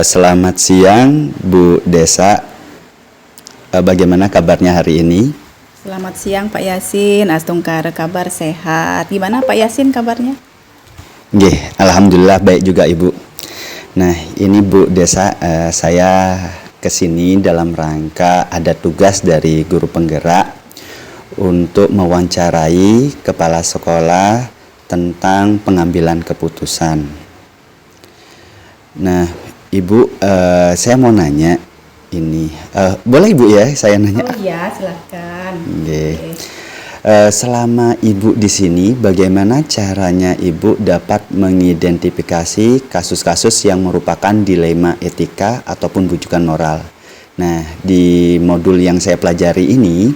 Selamat siang Bu Desa. Bagaimana kabarnya hari ini? Selamat siang Pak Yasin, Astungkara kabar sehat. Gimana Pak Yasin kabarnya? Nggih, alhamdulillah baik juga Ibu. Nah, ini Bu Desa, saya kesini dalam rangka ada tugas dari guru penggerak untuk mewawancarai kepala sekolah tentang pengambilan keputusan. Nah, Ibu, saya mau nanya ini, boleh Ibu ya saya nanya? Oh iya, silakan. Oke. Selama Ibu di sini, bagaimana caranya Ibu dapat mengidentifikasi kasus-kasus yang merupakan dilema etika ataupun bujukan moral? Nah, di modul yang saya pelajari ini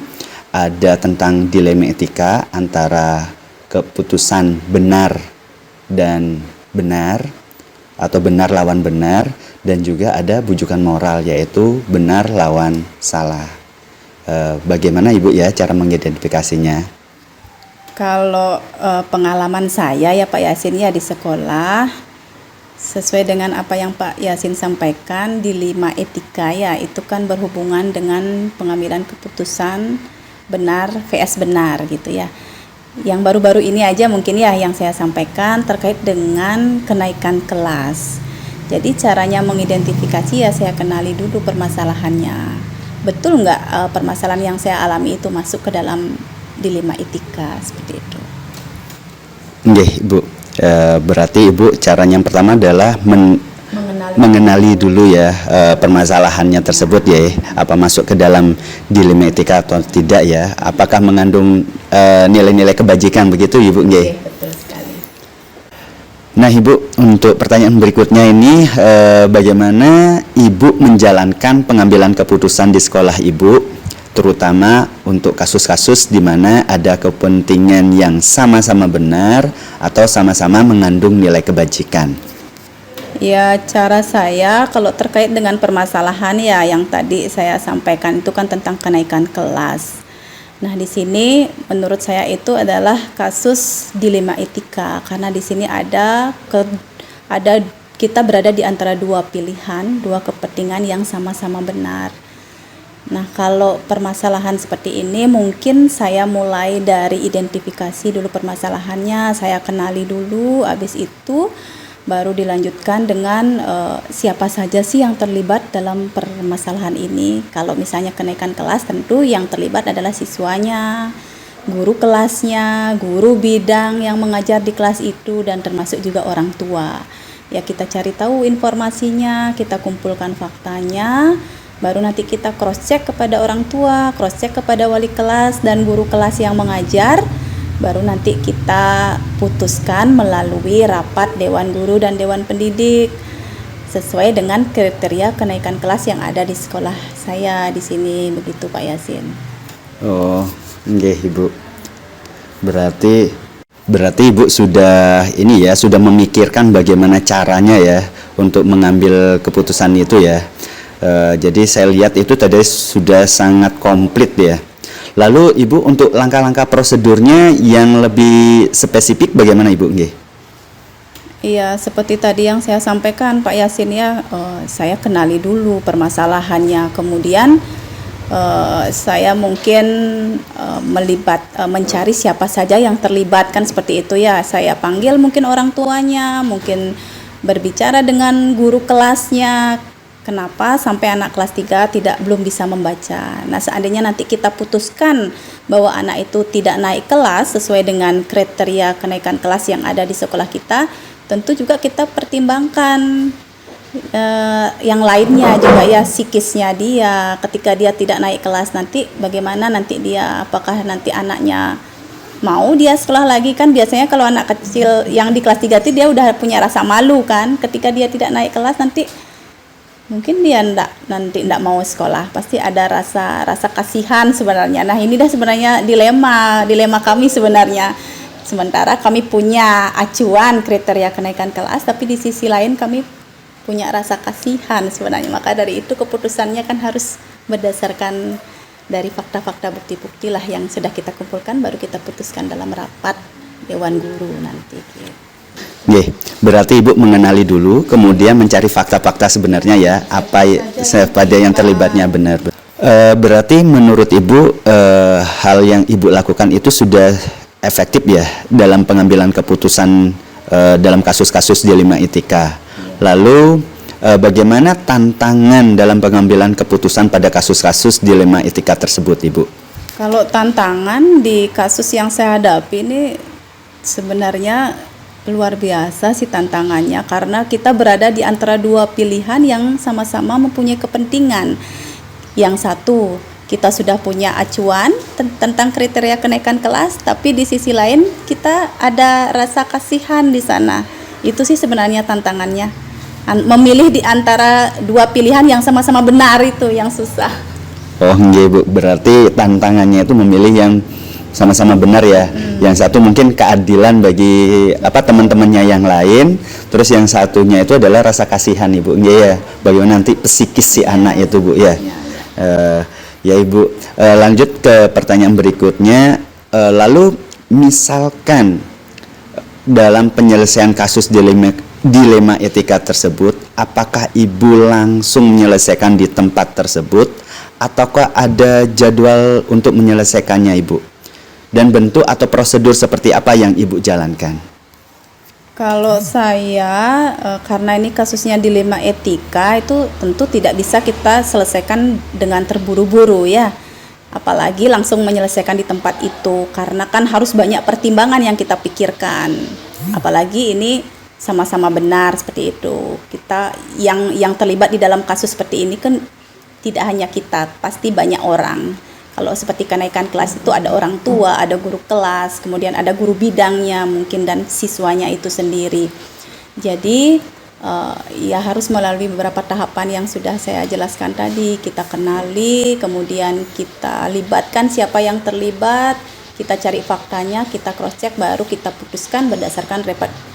ada tentang dilema etika antara keputusan benar dan benar atau benar lawan benar, dan juga ada bujukan moral yaitu benar lawan salah. Bagaimana Ibu ya cara mengidentifikasinya? Kalau pengalaman saya ya Pak Yasin ya di sekolah, sesuai dengan apa yang Pak Yasin sampaikan, dilema etika ya itu kan berhubungan dengan pengambilan keputusan benar vs benar gitu ya. Yang baru-baru ini aja mungkin ya yang saya sampaikan terkait dengan kenaikan kelas. Jadi caranya mengidentifikasi ya saya kenali dulu permasalahannya. Betul nggak permasalahan yang saya alami itu masuk ke dalam dilema etika seperti itu? Nggih, Ibu. Berarti Ibu caranya yang pertama adalah mengenali dulu ya permasalahannya tersebut ya, apa masuk ke dalam dilema etika atau tidak ya, apakah mengandung nilai-nilai kebajikan begitu Ibu? Nggih. Betul sekali. Nah Ibu, untuk pertanyaan berikutnya ini, bagaimana Ibu menjalankan pengambilan keputusan di sekolah Ibu, terutama untuk kasus-kasus di mana ada kepentingan yang sama-sama benar atau sama-sama mengandung nilai kebajikan? Ya, cara saya kalau terkait dengan permasalahan ya yang tadi saya sampaikan itu kan tentang kenaikan kelas. Nah, di sini menurut saya itu adalah kasus dilema etika karena di sini ada kita berada di antara dua pilihan, dua kepentingan yang sama-sama benar. Nah, kalau permasalahan seperti ini mungkin saya mulai dari identifikasi dulu permasalahannya, saya kenali dulu, habis itu baru dilanjutkan dengan siapa saja sih yang terlibat dalam permasalahan ini. Kalau misalnya kenaikan kelas, tentu yang terlibat adalah siswanya, guru kelasnya, guru bidang yang mengajar di kelas itu, dan termasuk juga orang tua. Ya, kita cari tahu informasinya, kita kumpulkan faktanya, baru nanti kita cross check kepada orang tua, cross check kepada wali kelas dan guru kelas yang mengajar. Baru nanti kita putuskan melalui rapat Dewan Guru dan Dewan Pendidik sesuai dengan kriteria kenaikan kelas yang ada di sekolah saya di sini, begitu Pak Yasin. Oh, nggih Ibu. Berarti Ibu sudah ini ya, sudah memikirkan bagaimana caranya ya untuk mengambil keputusan itu ya. Jadi saya lihat itu tadi sudah sangat komplit ya. Lalu Ibu untuk langkah-langkah prosedurnya yang lebih spesifik bagaimana Ibu? Nggih. Iya, seperti tadi yang saya sampaikan Pak Yasin ya, saya kenali dulu permasalahannya. Kemudian saya mungkin mencari siapa saja yang terlibat kan seperti itu ya. Saya panggil mungkin orang tuanya, mungkin berbicara dengan guru kelasnya. Kenapa sampai anak kelas 3 belum bisa membaca. Nah, seandainya nanti kita putuskan bahwa anak itu tidak naik kelas sesuai dengan kriteria kenaikan kelas yang ada di sekolah kita, tentu juga kita pertimbangkan yang lainnya juga ya, psikisnya dia. Ketika dia tidak naik kelas nanti bagaimana nanti dia, apakah nanti anaknya mau dia sekolah lagi. Kan biasanya kalau anak kecil yang di kelas 3 itu dia udah punya rasa malu kan, ketika dia tidak naik kelas nanti mungkin dia nanti enggak mau sekolah, pasti ada rasa kasihan sebenarnya. Nah, ini dah sebenarnya dilema kami sebenarnya. Sementara kami punya acuan kriteria kenaikan kelas, tapi di sisi lain kami punya rasa kasihan sebenarnya. Maka dari itu keputusannya kan harus berdasarkan dari fakta-fakta bukti-bukti lah yang sudah kita kumpulkan, baru kita putuskan dalam rapat Dewan Guru nanti gitu. Nggih, berarti Ibu mengenali dulu, kemudian mencari fakta-fakta sebenarnya ya, apa pada yang terlibatnya benar. Berarti menurut Ibu hal yang Ibu lakukan itu sudah efektif ya dalam pengambilan keputusan dalam kasus-kasus dilema etika. Lalu bagaimana tantangan dalam pengambilan keputusan pada kasus-kasus dilema etika tersebut, Ibu? Kalau tantangan di kasus yang saya hadapi ini sebenarnya luar biasa sih tantangannya, karena kita berada di antara dua pilihan yang sama-sama mempunyai kepentingan. Yang satu, kita sudah punya acuan tentang kriteria kenaikan kelas, tapi di sisi lain kita ada rasa kasihan di sana. Itu sih sebenarnya tantangannya. Memilih di antara dua pilihan yang sama-sama benar itu yang susah. Oh, nggih Bu, berarti tantangannya itu memilih yang sama-sama benar ya. Yang satu mungkin keadilan bagi teman-temannya yang lain, terus yang satunya itu adalah rasa kasihan Ibu. Nggih ya, bagaimana nanti psikis si anak itu Bu ya. Ya Ibu, lanjut ke pertanyaan berikutnya. Lalu misalkan dalam penyelesaian kasus dilema etika tersebut, apakah Ibu langsung menyelesaikan di tempat tersebut ataukah ada jadwal untuk menyelesaikannya Ibu? Dan bentuk atau prosedur seperti apa yang Ibu jalankan? Kalau saya, karena ini kasusnya dilema etika, itu tentu tidak bisa kita selesaikan dengan terburu-buru ya. Apalagi langsung menyelesaikan di tempat itu, karena kan harus banyak pertimbangan yang kita pikirkan. Apalagi ini sama-sama benar seperti itu. Kita yang terlibat di dalam kasus seperti ini kan tidak hanya kita, pasti banyak orang. Kalau seperti kenaikan kelas itu ada orang tua, ada guru kelas, kemudian ada guru bidangnya mungkin dan siswanya itu sendiri. Jadi ya harus melalui beberapa tahapan yang sudah saya jelaskan tadi. Kita kenali, kemudian kita libatkan siapa yang terlibat, kita cari faktanya, kita cross check, baru kita putuskan berdasarkan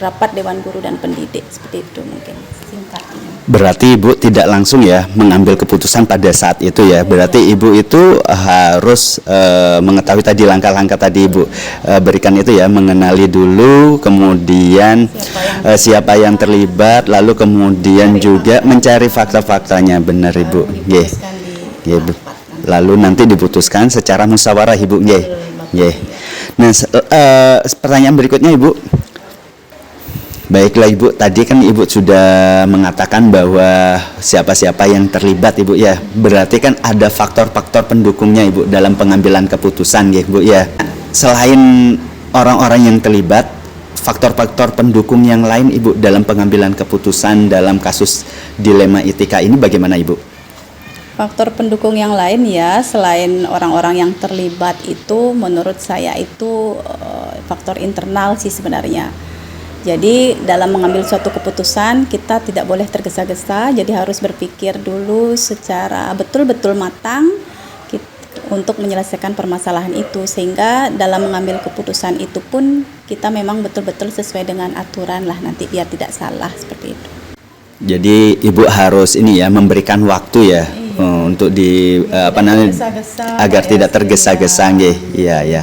rapat Dewan Guru dan Pendidik. Seperti itu mungkin singkatnya. Berarti Ibu tidak langsung ya mengambil keputusan pada saat itu ya. Berarti Ibu itu harus mengetahui tadi langkah-langkah tadi Ibu berikan itu ya, mengenali dulu, kemudian siapa yang terlibat, lalu kemudian juga mencari fakta-faktanya, benar Ibu. Nggih. Nggih, Bu. Lalu nanti diputuskan secara musyawarah Ibu. Nggih. Nggih. Nah, pertanyaan berikutnya Ibu. Baiklah Ibu, tadi kan Ibu sudah mengatakan bahwa siapa-siapa yang terlibat Ibu ya. Berarti kan ada faktor-faktor pendukungnya Ibu dalam pengambilan keputusan ya Ibu ya. Selain orang-orang yang terlibat, faktor-faktor pendukung yang lain Ibu dalam pengambilan keputusan dalam kasus dilema etika ini bagaimana Ibu? Faktor pendukung yang lain ya, selain orang-orang yang terlibat itu menurut saya itu faktor internal sih sebenarnya. Jadi dalam mengambil suatu keputusan kita tidak boleh tergesa-gesa, jadi harus berpikir dulu secara betul-betul matang untuk menyelesaikan permasalahan itu, sehingga dalam mengambil keputusan itu pun kita memang betul-betul sesuai dengan aturan lah nanti biar tidak salah seperti itu. Jadi Ibu harus ini ya memberikan waktu ya untuk agar tidak tergesa-gesa nggih. Iya ya.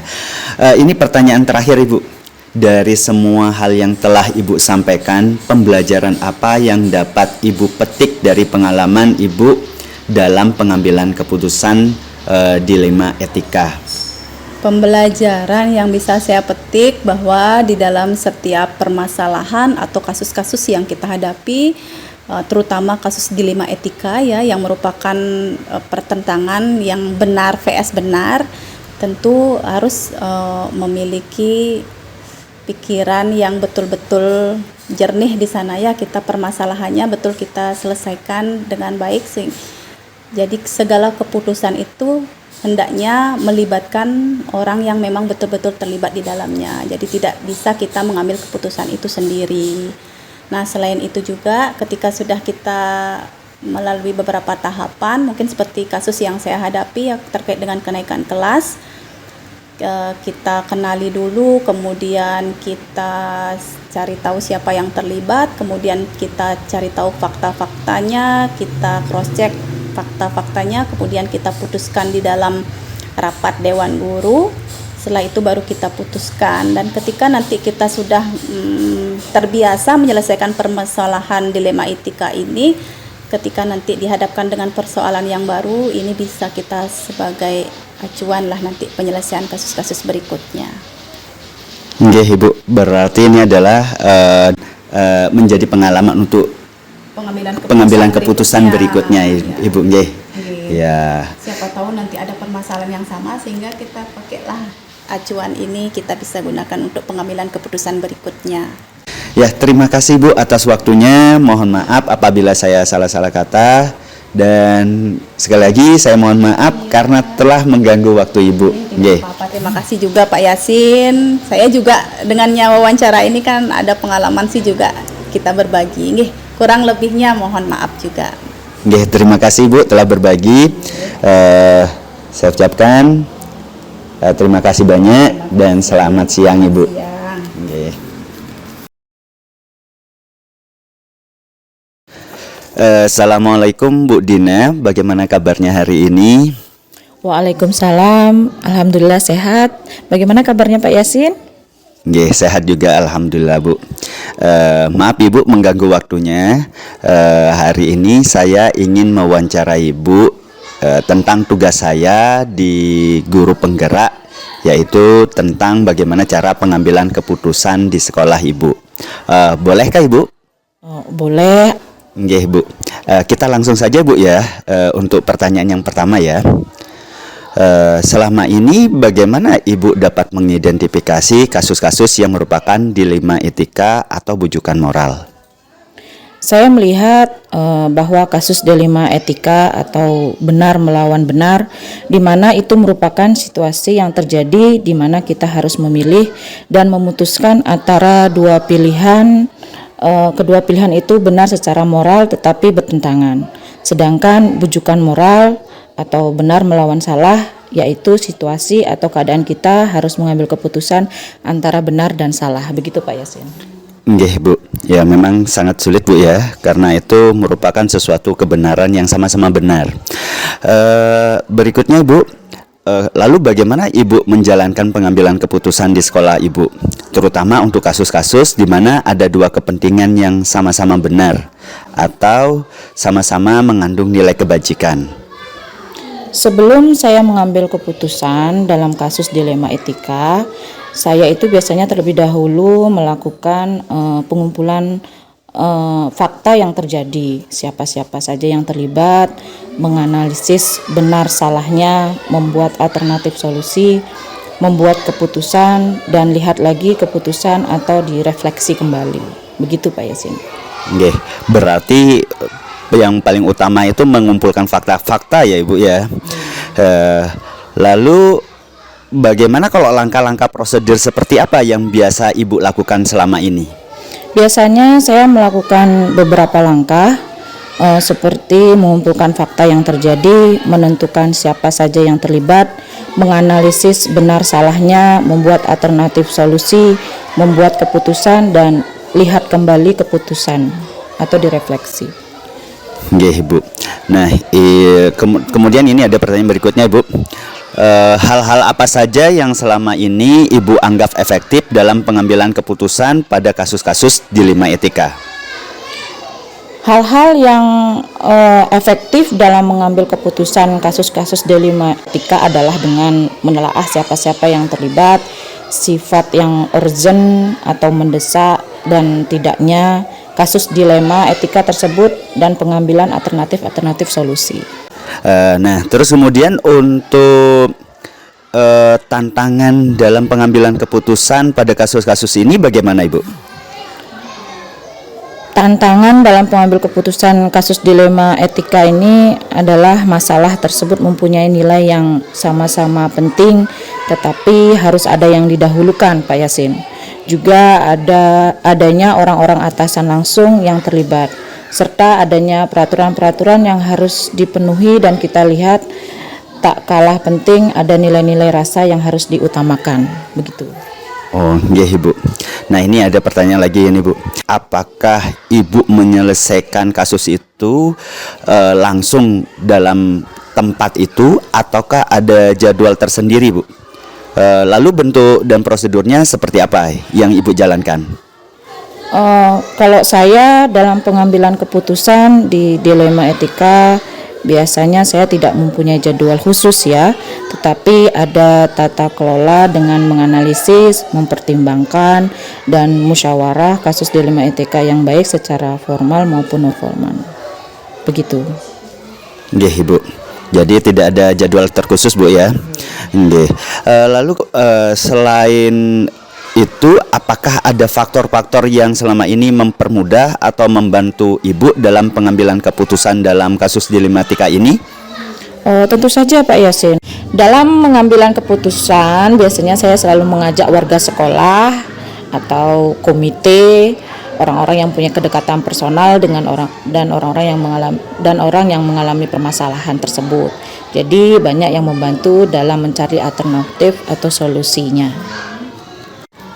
Ini pertanyaan terakhir Ibu. Dari semua hal yang telah Ibu sampaikan, pembelajaran apa yang dapat Ibu petik dari pengalaman Ibu dalam pengambilan keputusan dilema etika? Pembelajaran yang bisa saya petik bahwa di dalam setiap permasalahan atau kasus-kasus yang kita hadapi, terutama kasus dilema etika ya, yang merupakan pertentangan yang benar vs benar, tentu harus memiliki pikiran yang betul-betul jernih di sana ya, kita permasalahannya betul kita selesaikan dengan baik sih. Jadi segala keputusan itu hendaknya melibatkan orang yang memang betul-betul terlibat di dalamnya. Jadi tidak bisa kita mengambil keputusan itu sendiri. Nah, selain itu juga ketika sudah kita melalui beberapa tahapan, mungkin seperti kasus yang saya hadapi yang terkait dengan kenaikan kelas, kita kenali dulu, kemudian kita cari tahu siapa yang terlibat, kemudian kita cari tahu fakta-faktanya, kita cross check fakta-faktanya, kemudian kita putuskan di dalam rapat Dewan Guru, Setelah itu baru kita putuskan, dan ketika nanti kita sudah terbiasa menyelesaikan permasalahan dilema etika ini, ketika nanti dihadapkan dengan persoalan yang baru, ini bisa kita sebagai acuan lah nanti penyelesaian kasus-kasus berikutnya. Nggih Ibu, berarti ini adalah menjadi pengalaman untuk pengambilan keputusan berikutnya, Ibu. Nggih. Ya. Siapa tahu nanti ada permasalahan yang sama sehingga kita pakailah acuan ini, kita bisa gunakan untuk pengambilan keputusan berikutnya. Ya, terima kasih Bu atas waktunya. Mohon maaf apabila saya salah-salah kata, dan sekali lagi saya mohon maaf karena telah mengganggu waktu Ibu. Nggih. Terima kasih juga Pak Yasin. Saya juga dengannya wawancara ini kan ada pengalaman sih juga, kita berbagi. Nggih, kurang lebihnya mohon maaf juga. Nggih, terima kasih Bu telah berbagi. Saya ucapkan terima kasih banyak dan selamat siang Ibu. Nggih. Assalamualaikum Bu Dina, bagaimana kabarnya hari ini? Waalaikumsalam, alhamdulillah sehat. Bagaimana kabarnya Pak Yasin? Nggih, sehat juga alhamdulillah Bu. Maaf Ibu mengganggu waktunya. Hari ini saya ingin mewawancarai Ibu tentang tugas saya di guru penggerak, yaitu tentang bagaimana cara pengambilan keputusan di sekolah Ibu. Bolehkah Ibu? Oh, boleh. Nggih Bu. Kita langsung saja Bu ya, untuk pertanyaan yang pertama ya. Selama ini bagaimana Ibu dapat mengidentifikasi kasus-kasus yang merupakan dilema etika atau bujukan moral? Saya melihat bahwa kasus dilema etika atau benar melawan benar, di mana itu merupakan situasi yang terjadi di mana kita harus memilih dan memutuskan antara dua pilihan. Kedua pilihan itu benar secara moral tetapi bertentangan. Sedangkan bujukan moral atau benar melawan salah, yaitu situasi atau keadaan kita harus mengambil keputusan antara benar dan salah. Begitu Pak Yasin. Nggih Bu, ya memang sangat sulit Bu ya, karena itu merupakan sesuatu kebenaran yang sama-sama benar. Berikutnya Bu, lalu bagaimana Ibu menjalankan pengambilan keputusan di sekolah Ibu, terutama untuk kasus-kasus di mana ada dua kepentingan yang sama-sama benar atau sama-sama mengandung nilai kebajikan? Sebelum saya mengambil keputusan dalam kasus dilema etika, saya itu biasanya terlebih dahulu melakukan pengumpulan fakta yang terjadi, siapa-siapa saja yang terlibat, menganalisis benar salahnya, membuat alternatif solusi, membuat keputusan, dan lihat lagi keputusan atau direfleksi kembali. Begitu Pak Yasin. Nggih, berarti yang paling utama itu mengumpulkan fakta-fakta ya Ibu ya. Lalu bagaimana kalau langkah-langkah prosedur seperti apa yang biasa Ibu lakukan selama ini? Biasanya saya melakukan beberapa langkah seperti mengumpulkan fakta yang terjadi, menentukan siapa saja yang terlibat, menganalisis benar salahnya, membuat alternatif solusi, membuat keputusan, dan lihat kembali keputusan atau direfleksi. Nggih Bu. Nah, kemudian ini ada pertanyaan berikutnya Bu. Hal-hal apa saja yang selama ini Ibu anggap efektif dalam pengambilan keputusan pada kasus-kasus dilema etika? Hal-hal yang efektif dalam mengambil keputusan kasus-kasus dilema etika adalah dengan menelaah siapa-siapa yang terlibat, sifat yang urgent atau mendesak dan tidaknya kasus dilema etika tersebut, dan pengambilan alternatif solusi. Nah, terus kemudian untuk tantangan dalam pengambilan keputusan pada kasus-kasus ini bagaimana Ibu? Tantangan dalam pengambil keputusan kasus dilema etika ini adalah masalah tersebut mempunyai nilai yang sama-sama penting, tetapi harus ada yang didahulukan Pak Yasin. Juga adanya orang-orang atasan langsung yang terlibat, serta adanya peraturan-peraturan yang harus dipenuhi, dan kita lihat tak kalah penting ada nilai-nilai rasa yang harus diutamakan. Begitu. Oh, nggih Ibu. Nah, ini ada pertanyaan lagi ini Bu. Apakah Ibu menyelesaikan kasus itu langsung dalam tempat itu, ataukah ada jadwal tersendiri Bu Lalu bentuk dan prosedurnya seperti apa yang Ibu jalankan? Kalau saya dalam pengambilan keputusan di dilema etika, biasanya saya tidak mempunyai jadwal khusus ya, tetapi ada tata kelola dengan menganalisis, mempertimbangkan, dan musyawarah kasus dilema etika yang baik secara formal maupun non formal. Begitu. Nggih, Ibu. Jadi tidak ada jadwal terkhusus, Bu ya. Nggih. Lalu selain itu, apakah ada faktor-faktor yang selama ini mempermudah atau membantu Ibu dalam pengambilan keputusan dalam kasus dilema etika ini? Tentu saja Pak Yasin. Dalam pengambilan keputusan biasanya saya selalu mengajak warga sekolah atau komite, orang-orang yang punya kedekatan personal dengan orang yang mengalami permasalahan tersebut. Jadi banyak yang membantu dalam mencari alternatif atau solusinya.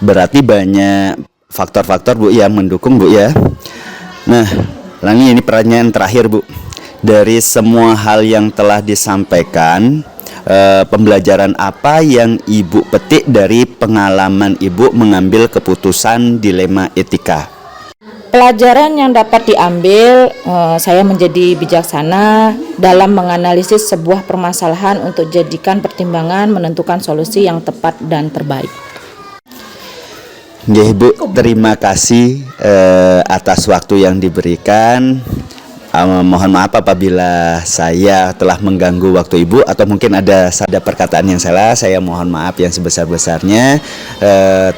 Berarti banyak faktor-faktor, Bu, yang mendukung, Bu ya. Nah, ini pertanyaan terakhir, Bu. Dari semua hal yang telah disampaikan, pembelajaran apa yang Ibu petik dari pengalaman Ibu mengambil keputusan dilema etika? Pelajaran yang dapat diambil, saya menjadi bijaksana dalam menganalisis sebuah permasalahan untuk jadikan pertimbangan menentukan solusi yang tepat dan terbaik. Nggih, Bu, terima kasih atas waktu yang diberikan. Mohon maaf apabila saya telah mengganggu waktu Ibu atau mungkin ada perkataan yang salah. Saya mohon maaf yang sebesar-besarnya.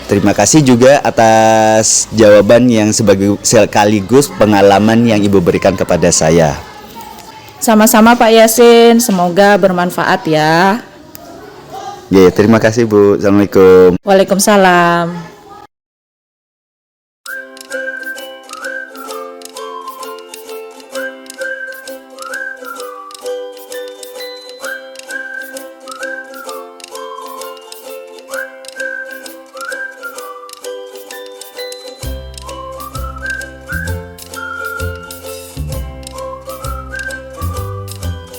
Terima kasih juga atas jawaban yang sekaligus pengalaman yang Ibu berikan kepada saya. Sama-sama Pak Yasin, semoga bermanfaat ya. Terima kasih, Bu. Assalamualaikum. Waalaikumsalam.